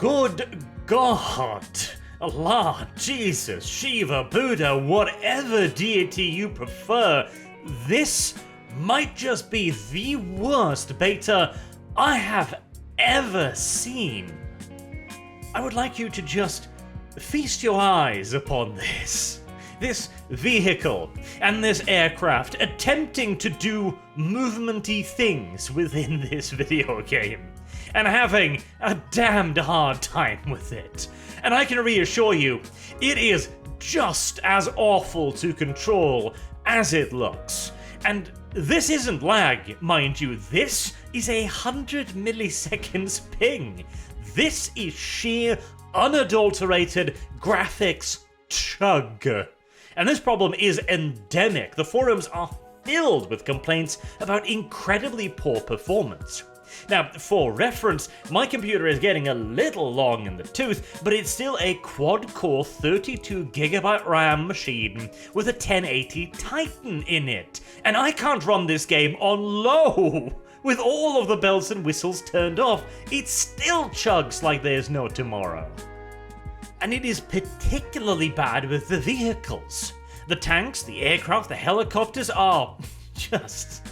Good God! Allah, Jesus, Shiva, Buddha, whatever deity you prefer, this might just be the worst beta I have ever seen. I would like you to just feast your eyes upon this. This vehicle and this aircraft attempting to do movementy things within this video game and having a damned hard time with it. And I can reassure you, it is just as awful to control as it looks. And this isn't lag, mind you, this is 100 milliseconds ping. This is sheer, unadulterated graphics chug. And this problem is endemic. The forums are filled with complaints about incredibly poor performance. Now, for reference, my computer is getting a little long in the tooth, but it's still a quad-core 32GB RAM machine with a 1080 Titan in it. And I can't run this game on low! With all of the bells and whistles turned off, it still chugs like there's no tomorrow. And it is particularly bad with the vehicles. The tanks, the aircraft, the helicopters are just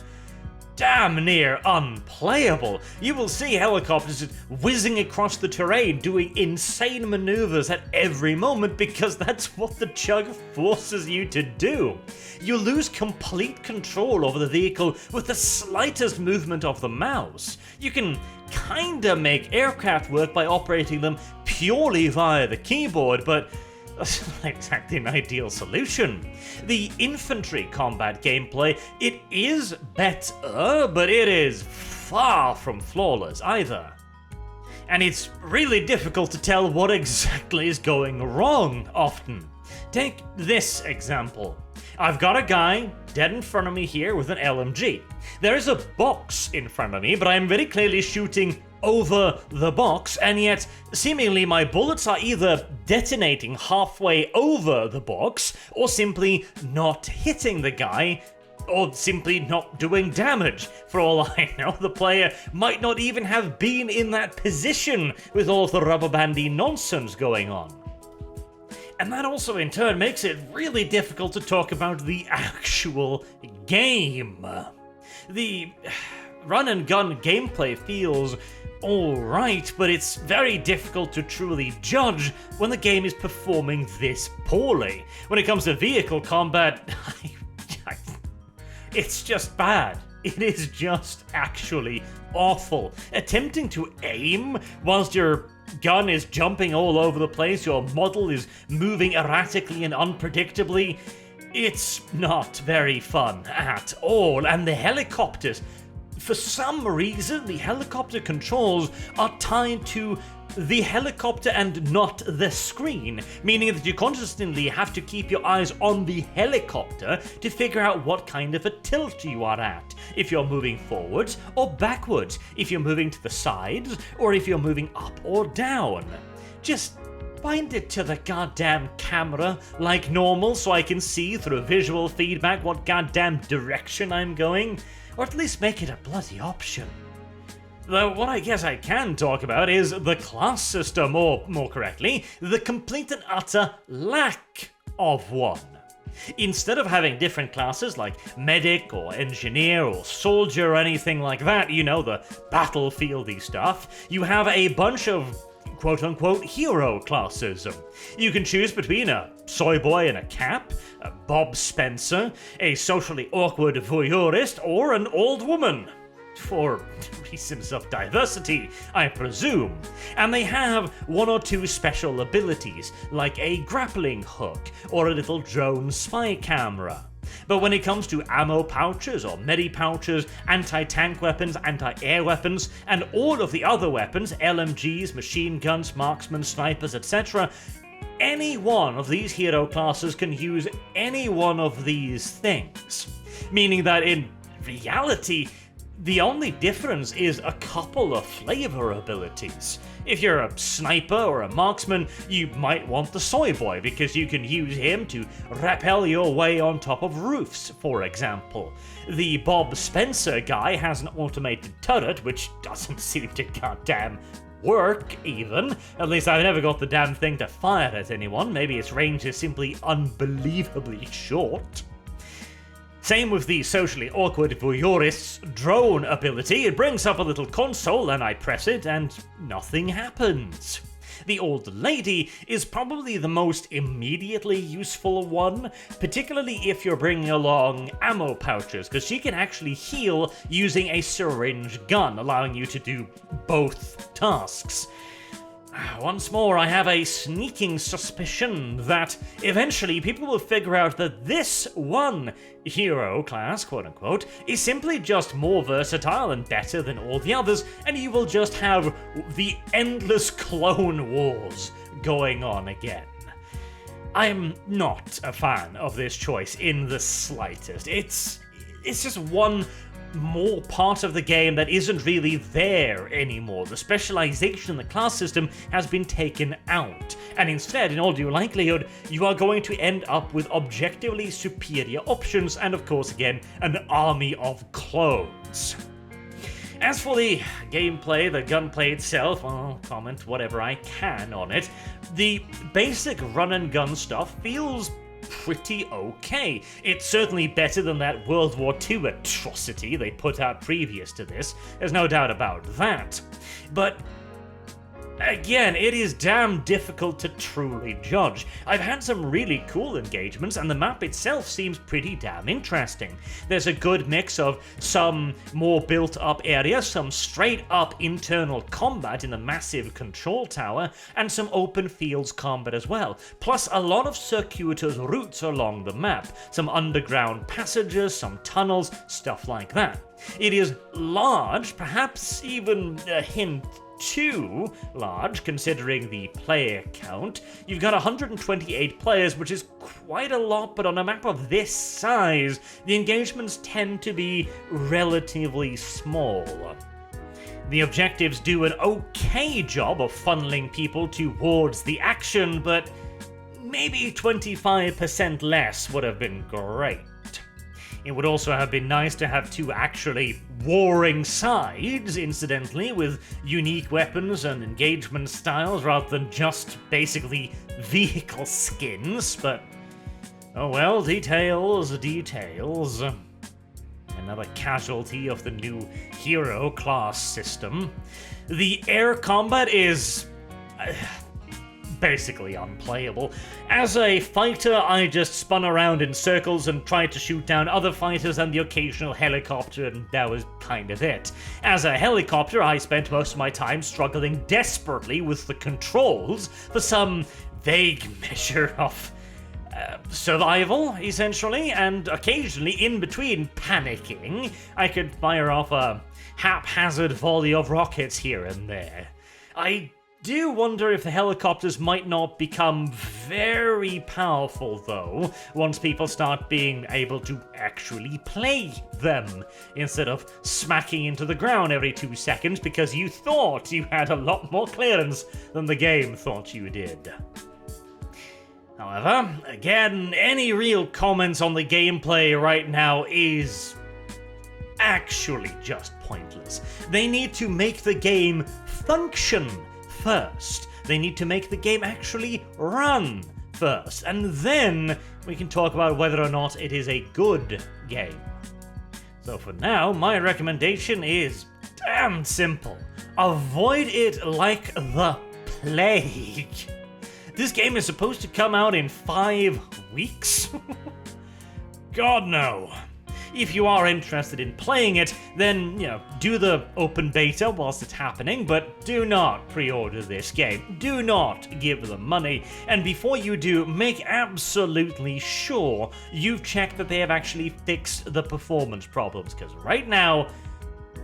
damn near unplayable. You will see helicopters just whizzing across the terrain doing insane maneuvers at every moment because that's what the chug forces you to do. You lose complete control over the vehicle with the slightest movement of the mouse. You can kinda make aircraft work by operating them purely via the keyboard, but that's not exactly an ideal solution. The infantry combat gameplay, it is better, but it is far from flawless either. And it's really difficult to tell what exactly is going wrong often. Take this example. I've got a guy dead in front of me here with an LMG. There is a box in front of me, but I'm very clearly shooting over the box, and yet seemingly my bullets are either detonating halfway over the box, or simply not hitting the guy, or simply not doing damage. For all I know, the player might not even have been in that position with all the rubber bandy nonsense going on. And that also in turn makes it really difficult to talk about the actual game. The run and gun gameplay feels alright, but it's very difficult to truly judge when the game is performing this poorly. When it comes to vehicle combat, it's just bad. It is just actually awful. Attempting to aim whilst your gun is jumping all over the place, your model is moving erratically and unpredictably, it's not very fun at all. And the helicopters, for some reason, the helicopter controls are tied to the helicopter and not the screen, meaning that you constantly have to keep your eyes on the helicopter to figure out what kind of a tilt you are at. If you're moving forwards or backwards, if you're moving to the sides, or if you're moving up or down. Just bind it to the goddamn camera like normal so I can see through visual feedback what goddamn direction I'm going, or at least make it a bloody option. Though what I guess I can talk about is the class system, or more correctly, the complete and utter lack of one. Instead of having different classes like medic or engineer or soldier or anything like that, you know, the battlefieldy stuff, you have a bunch of quote-unquote hero classes. You can choose between a soy boy in a cap, a Bob Spencer, a socially awkward voyeurist, or an old woman. For reasons of diversity, I presume. And they have one or two special abilities, like a grappling hook or a little drone spy camera. But when it comes to ammo pouches or medi pouches, anti-tank weapons, anti-air weapons, and all of the other weapons, LMGs, machine guns, marksmen, snipers, etc., any one of these hero classes can use any one of these things. Meaning that in reality, the only difference is a couple of flavor abilities. If you're a sniper or a marksman, you might want the soy boy because you can use him to rappel your way on top of roofs, for example. The Bob Spencer guy has an automated turret which doesn't seem to goddamn work, even. At least I've never got the damn thing to fire at anyone. Maybe its range is simply unbelievably short. Same with the socially awkward voyeurist's drone ability. It brings up a little console and I press it and nothing happens. The old lady is probably the most immediately useful one, particularly if you're bringing along ammo pouches, because she can actually heal using a syringe gun, allowing you to do both tasks. Once more, I have a sneaking suspicion that eventually people will figure out that this one hero class, quote-unquote, is simply just more versatile and better than all the others, and you will just have the endless clone wars going on again. I'm not a fan of this choice in the slightest. It's just one more part of the game that isn't really there anymore. The specialization in the class system has been taken out, and instead, in all due likelihood, you are going to end up with objectively superior options and, of course, again, an army of clones. As for the gameplay, the gunplay itself, I'll comment whatever I can on it. The basic run and gun stuff feels pretty okay. It's certainly better than that World War II atrocity they put out previous to this. There's no doubt about that. But again, it is damn difficult to truly judge. I've had some really cool engagements, and the map itself seems pretty damn interesting. There's a good mix of some more built-up areas, some straight-up internal combat in the massive control tower, and some open fields combat as well. Plus a lot of circuitous routes along the map, some underground passages, some tunnels, stuff like that. It is large, perhaps even a hint too large considering the player count. You've got 128 players, which is quite a lot, but on a map of this size, the engagements tend to be relatively small. The objectives do an okay job of funneling people towards the action, but maybe 25% less would have been great. It would also have been nice to have two actually warring sides, incidentally, with unique weapons and engagement styles rather than just basically vehicle skins, but oh well, details. Another casualty of the new hero class system. The air combat is basically unplayable. As a fighter, I just spun around in circles and tried to shoot down other fighters and the occasional helicopter, and that was kind of it. As a helicopter, I spent most of my time struggling desperately with the controls for some vague measure of survival, essentially, and occasionally, in between panicking, I could fire off a haphazard volley of rockets here and there. I do wonder if the helicopters might not become very powerful, though, once people start being able to actually play them, instead of smacking into the ground every 2 seconds because you thought you had a lot more clearance than the game thought you did. However, again, any real comments on the gameplay right now is actually just pointless. They need to make the game function first. They need to make the game actually run first, and then we can talk about whether or not it is a good game. So for now, my recommendation is damn simple. Avoid it like the plague. This game is supposed to come out in 5 weeks? God no. If you are interested in playing it, then, do the open beta whilst it's happening, but do not pre-order this game. Do not give them money, and before you do, make absolutely sure you've checked that they have actually fixed the performance problems, because right now,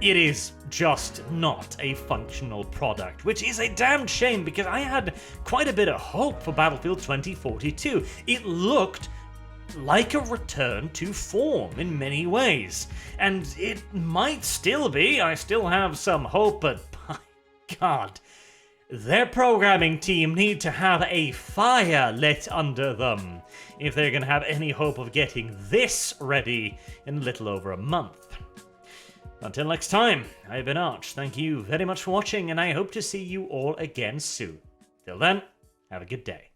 it is just not a functional product, which is a damn shame because I had quite a bit of hope for Battlefield 2042. It looked like a return to form in many ways, and it might still be. I still have some hope, but my God, their programming team need to have a fire lit under them if they're going to have any hope of getting this ready in a little over a month. Until next time, I've been Arch. Thank you very much for watching, and I hope to see you all again soon. Till then, have a good day.